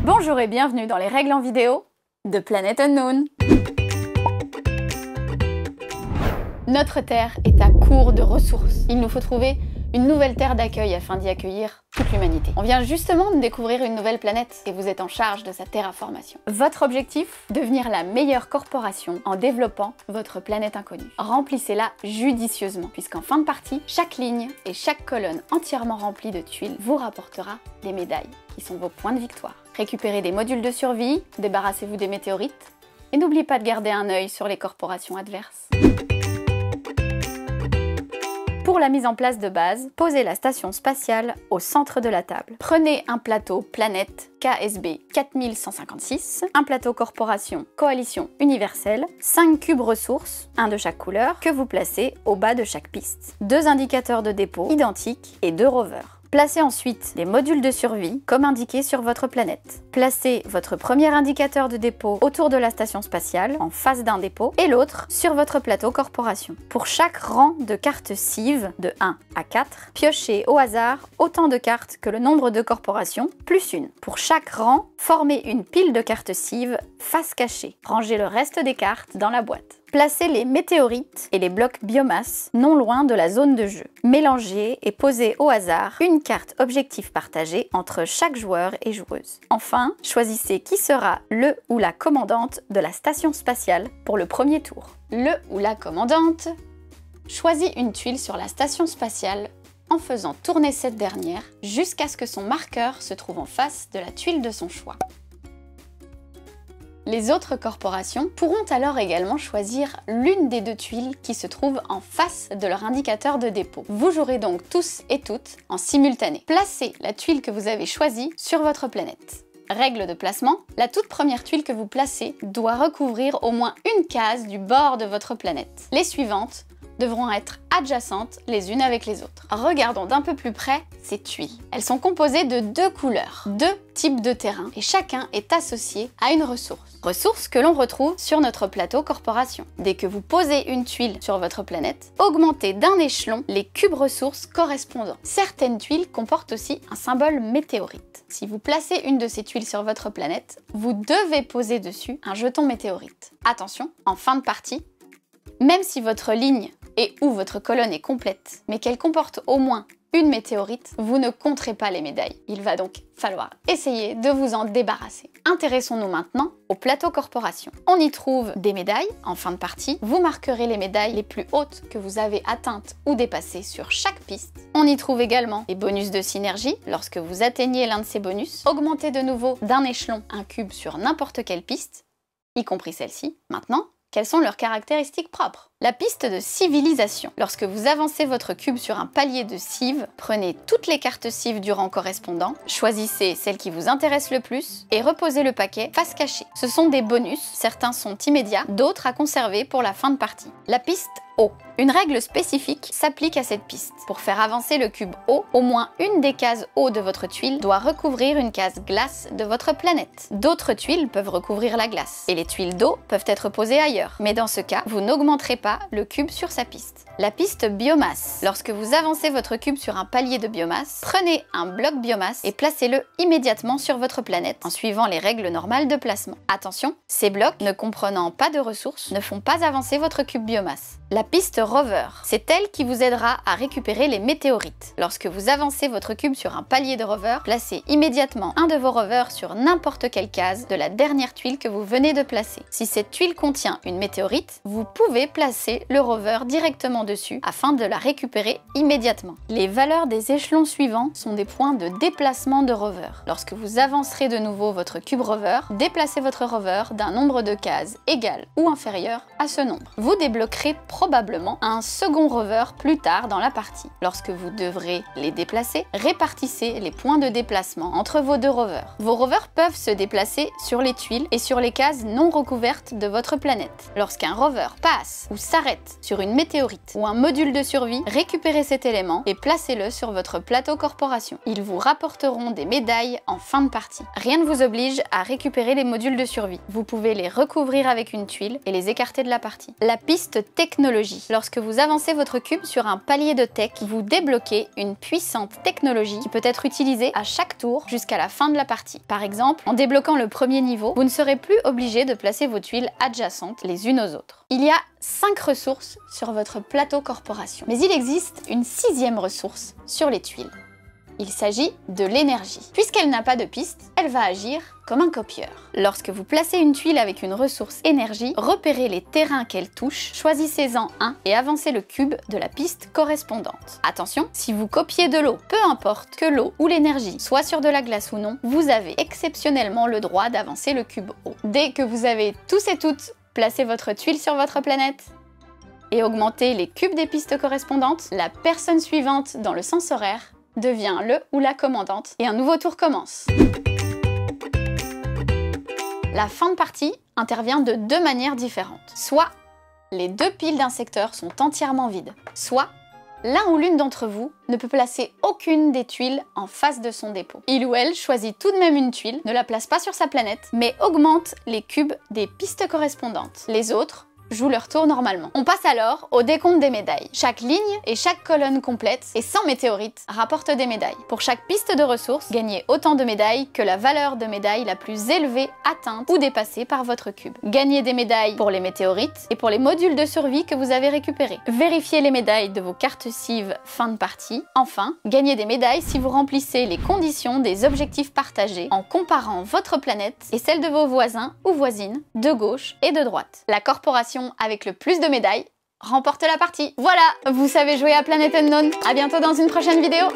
Bonjour et bienvenue dans les règles en vidéo de Planet Unknown. Notre Terre est à court de ressources. Il nous faut trouver une nouvelle terre d'accueil afin d'y accueillir toute l'humanité. On vient justement de découvrir une nouvelle planète et vous êtes en charge de sa terraformation. Votre objectif ? Devenir la meilleure corporation en développant votre planète inconnue. Remplissez-la judicieusement, puisqu'en fin de partie, chaque ligne et chaque colonne entièrement remplie de tuiles vous rapportera des médailles, qui sont vos points de victoire. Récupérez des modules de survie, débarrassez-vous des météorites, et n'oubliez pas de garder un œil sur les corporations adverses. Pour la mise en place de base, posez la station spatiale au centre de la table. Prenez un plateau planète KSB 4156, un plateau corporation coalition universelle, 5 cubes ressources, un de chaque couleur, que vous placez au bas de chaque piste. 2 indicateurs de dépôt identiques et 2 rovers. Placez ensuite des modules de survie, comme indiqué sur votre planète. Placez votre premier indicateur de dépôt autour de la station spatiale, en face d'un dépôt, et l'autre sur votre plateau corporation. Pour chaque rang de cartes cives, de 1 à 4, piochez au hasard autant de cartes que le nombre de corporations, plus une. Pour chaque rang, formez une pile de cartes cives face cachée. Rangez le reste des cartes dans la boîte. Placez les météorites et les blocs biomasse non loin de la zone de jeu. Mélangez et posez au hasard une carte objectif partagée entre chaque joueur et joueuse. Enfin, choisissez qui sera le ou la commandante de la station spatiale pour le premier tour. Le ou la commandante choisit une tuile sur la station spatiale en faisant tourner cette dernière jusqu'à ce que son marqueur se trouve en face de la tuile de son choix. Les autres corporations pourront alors également choisir l'une des 2 tuiles qui se trouvent en face de leur indicateur de dépôt. Vous jouerez donc tous et toutes en simultané. Placez la tuile que vous avez choisie sur votre planète. Règle de placement, la toute première tuile que vous placez doit recouvrir au moins une case du bord de votre planète. Les suivantes devront être adjacentes les unes avec les autres. Regardons d'un peu plus près ces tuiles. Elles sont composées de 2 couleurs, 2 types de terrain, et chacun est associé à une ressource. Ressource que l'on retrouve sur notre plateau corporation. Dès que vous posez une tuile sur votre planète, augmentez d'un échelon les cubes ressources correspondants. Certaines tuiles comportent aussi un symbole météorite. Si vous placez une de ces tuiles sur votre planète, vous devez poser dessus un jeton météorite. Attention, en fin de partie, même si votre ligne et ou votre colonne est complète, mais qu'elle comporte au moins une météorite, vous ne compterez pas les médailles. Il va donc falloir essayer de vous en débarrasser. Intéressons-nous maintenant au plateau corporation. On y trouve des médailles en fin de partie. Vous marquerez les médailles les plus hautes que vous avez atteintes ou dépassées sur chaque piste. On y trouve également des bonus de synergie. Lorsque vous atteignez l'un de ces bonus, augmentez de nouveau d'un échelon un cube sur n'importe quelle piste, y compris celle-ci. Maintenant, quelles sont leurs caractéristiques propres? La piste de civilisation. Lorsque vous avancez votre cube sur un palier de cives, prenez toutes les cartes cives du rang correspondant, choisissez celle qui vous intéresse le plus et reposez le paquet face cachée. Ce sont des bonus, certains sont immédiats, d'autres à conserver pour la fin de partie. La piste eau. Une règle spécifique s'applique à cette piste. Pour faire avancer le cube eau, au moins une des cases eau de votre tuile doit recouvrir une case glace de votre planète. D'autres tuiles peuvent recouvrir la glace, et les tuiles d'eau peuvent être posées ailleurs. Mais dans ce cas, vous n'augmenterez pas le cube sur sa piste. La piste biomasse. Lorsque vous avancez votre cube sur un palier de biomasse, prenez un bloc biomasse et placez-le immédiatement sur votre planète en suivant les règles normales de placement. Attention, ces blocs, ne comprenant pas de ressources, ne font pas avancer votre cube biomasse. La piste rover, c'est elle qui vous aidera à récupérer les météorites. Lorsque vous avancez votre cube sur un palier de rover, placez immédiatement un de vos rovers sur n'importe quelle case de la dernière tuile que vous venez de placer. Si cette tuile contient une météorite, vous pouvez placer le rover directement dessus afin de la récupérer immédiatement. Les valeurs des échelons suivants sont des points de déplacement de rover. Lorsque vous avancerez de nouveau votre cube rover, déplacez votre rover d'un nombre de cases égal ou inférieur à ce nombre. Vous débloquerez probablement un second rover plus tard dans la partie. Lorsque vous devrez les déplacer, répartissez les points de déplacement entre vos 2 rovers. Vos rovers peuvent se déplacer sur les tuiles et sur les cases non recouvertes de votre planète. Lorsqu'un rover passe ou s'arrête sur une météorite ou un module de survie, récupérez cet élément et placez-le sur votre plateau corporation. Ils vous rapporteront des médailles en fin de partie. Rien ne vous oblige à récupérer les modules de survie. Vous pouvez les recouvrir avec une tuile et les écarter de la partie. La piste technologie. Lorsque vous avancez votre cube sur un palier de tech, vous débloquez une puissante technologie qui peut être utilisée à chaque tour jusqu'à la fin de la partie. Par exemple, en débloquant le premier niveau, vous ne serez plus obligé de placer vos tuiles adjacentes les unes aux autres. Il y a 5 ressources sur votre plateau corporation. Mais il existe une 6e ressource sur les tuiles. Il s'agit de l'énergie. Puisqu'elle n'a pas de piste, elle va agir comme un copieur. Lorsque vous placez une tuile avec une ressource énergie, repérez les terrains qu'elle touche, choisissez-en un et avancez le cube de la piste correspondante. Attention, si vous copiez de l'eau, peu importe que l'eau ou l'énergie soit sur de la glace ou non, vous avez exceptionnellement le droit d'avancer le cube eau. Dès que vous avez tous et toutes placé votre tuile sur votre planète et augmenté les cubes des pistes correspondantes, la personne suivante dans le sens horaire devient le ou la commandante et un nouveau tour commence. La fin de partie intervient de 2 manières différentes. Soit les 2 piles d'un secteur sont entièrement vides, soit l'un ou l'une d'entre vous ne peut placer aucune des tuiles en face de son dépôt. Il ou elle choisit tout de même une tuile, ne la place pas sur sa planète, mais augmente les cubes des pistes correspondantes. Les autres jouent leur tour normalement. On passe alors au décompte des médailles. Chaque ligne et chaque colonne complète et sans météorite rapporte des médailles. Pour chaque piste de ressources, gagnez autant de médailles que la valeur de médaille la plus élevée atteinte ou dépassée par votre cube. Gagnez des médailles pour les météorites et pour les modules de survie que vous avez récupérés. Vérifiez les médailles de vos cartes cives fin de partie. Enfin, gagnez des médailles si vous remplissez les conditions des objectifs partagés en comparant votre planète et celle de vos voisins ou voisines de gauche et de droite. La corporation avec le plus de médailles remporte la partie. Voilà, vous savez jouer à Planet Unknown. À bientôt dans une prochaine vidéo.